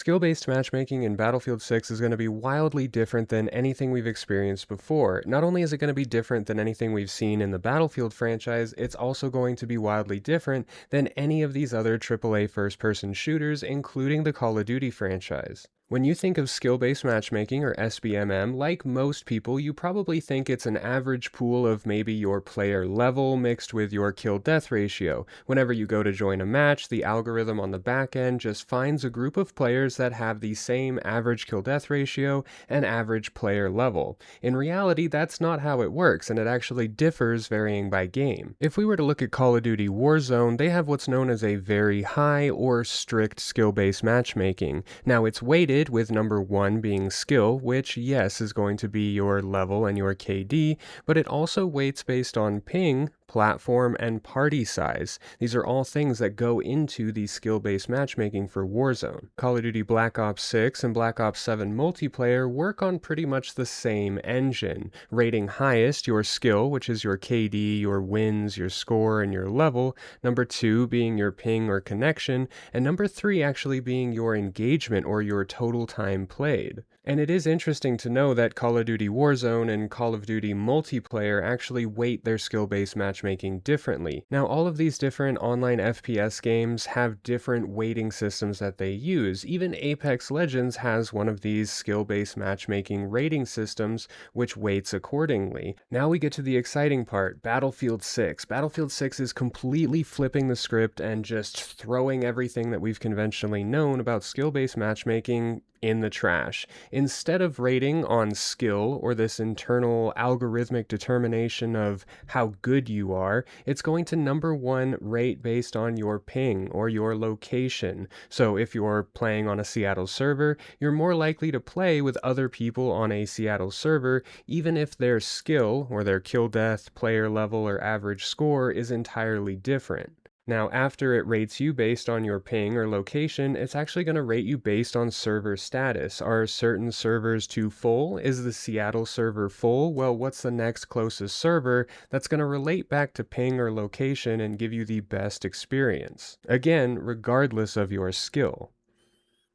Skill-based matchmaking in Battlefield 6 is going to be wildly different than anything we've experienced before. Not only is it going to be different than anything we've seen in the Battlefield franchise, it's also going to be wildly different than any of these other AAA first-person shooters, including the Call of Duty franchise. When you think of skill-based matchmaking, or SBMM, like most people, you probably think it's an average pool of maybe your player level mixed with your kill-death ratio. Whenever you go to join a match, the algorithm on the back end just finds a group of players that have the same average kill-death ratio and average player level. In reality, that's not how it works, and it actually differs varying by game. If we were to look at Call of Duty Warzone, they have what's known as a very high or strict skill-based matchmaking. Now, it's weighted with number 1 being skill, which yes is going to be your level and your KD, but it also weights based on ping, platform, and party size. These are all things that go into the skill-based matchmaking for Warzone. Call of Duty Black Ops 6 and Black Ops 7 multiplayer work on pretty much the same engine, rating highest your skill, which is your KD, your wins, your score, and your level, number 2 being your ping or connection, and number 3 actually being your engagement or your total time played. And it is interesting to know that Call of Duty Warzone and Call of Duty multiplayer actually weight their skill-based matchmaking differently. Now, all of these different online FPS games have different weighting systems that they use. Even Apex Legends has one of these skill-based matchmaking rating systems, which weights accordingly. Now we get to the exciting part, Battlefield 6. Battlefield 6 is completely flipping the script and just throwing everything that we've conventionally known about skill-based matchmaking in the trash. Instead of rating on skill or this internal algorithmic determination of how good you are, it's going to number 1 rate based on your ping or your location. So if you're playing on a Seattle server, you're more likely to play with other people on a Seattle server, even if their skill or their kill death, player level, or average score is entirely different. Now, after it rates you based on your ping or location, it's actually going to rate you based on server status. Are certain servers too full? Is the Seattle server full? Well, what's the next closest server that's going to relate back to ping or location and give you the best experience? Again, regardless of your skill.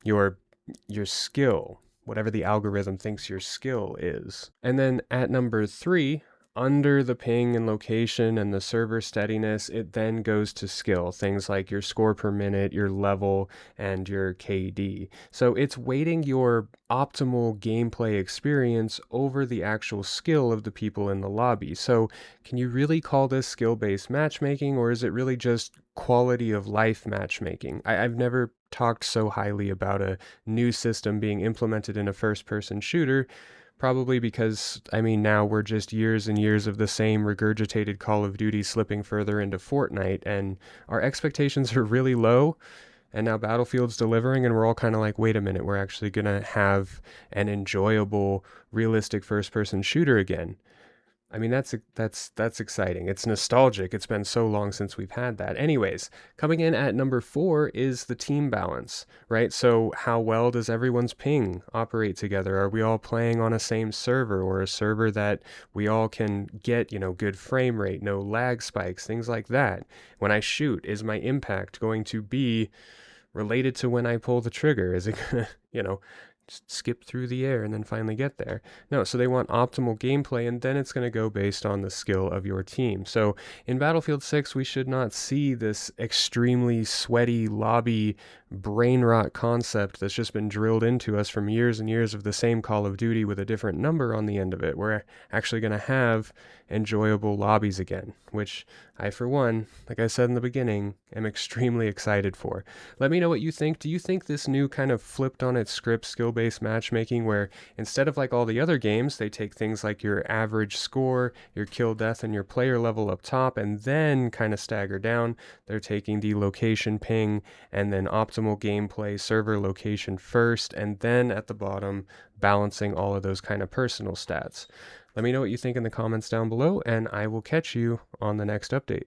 Your skill, whatever the algorithm thinks your skill is. And then at number 3, under the ping and location and the server steadiness, it then goes to skill, things like your score per minute, your level, and your KD. So it's weighting your optimal gameplay experience over the actual skill of the people in the lobby. So can you really call this skill-based matchmaking, or is it really just quality of life matchmaking? I've never talked so highly about a new system being implemented in a first-person shooter. Probably because, now we're just years and years of the same regurgitated Call of Duty slipping further into Fortnite, and our expectations are really low, and now Battlefield's delivering, and we're all kind of like, wait a minute, we're actually going to have an enjoyable, realistic first-person shooter again. That's exciting. It's nostalgic. It's been so long since we've had that. Anyways, coming in at number 4 is the team balance, right? So how well does everyone's ping operate together? Are we all playing on a same server, or a server that we all can get, good frame rate, no lag spikes, things like that? When I shoot, is my impact going to be related to when I pull the trigger? Is it gonna, just skip through the air and then finally get there? No, so they want optimal gameplay, and then it's going to go based on the skill of your team. So in Battlefield 6, we should not see this extremely sweaty lobby brain rot concept that's just been drilled into us from years and years of the same Call of Duty with a different number on the end of it. We're actually going to have enjoyable lobbies again, which I, for one, like I said in the beginning, am extremely excited for. Let me know what you think. Do you think this new kind of flipped on its script skill-based matchmaking, where instead of like all the other games, they take things like your average score, your kill death, and your player level up top, and then kind of stagger down, they're taking the location ping and then optimal gameplay server location first, and then at the bottom balancing all of those kind of personal stats? Let me know what you think in the comments down below, and I will catch you on the next update.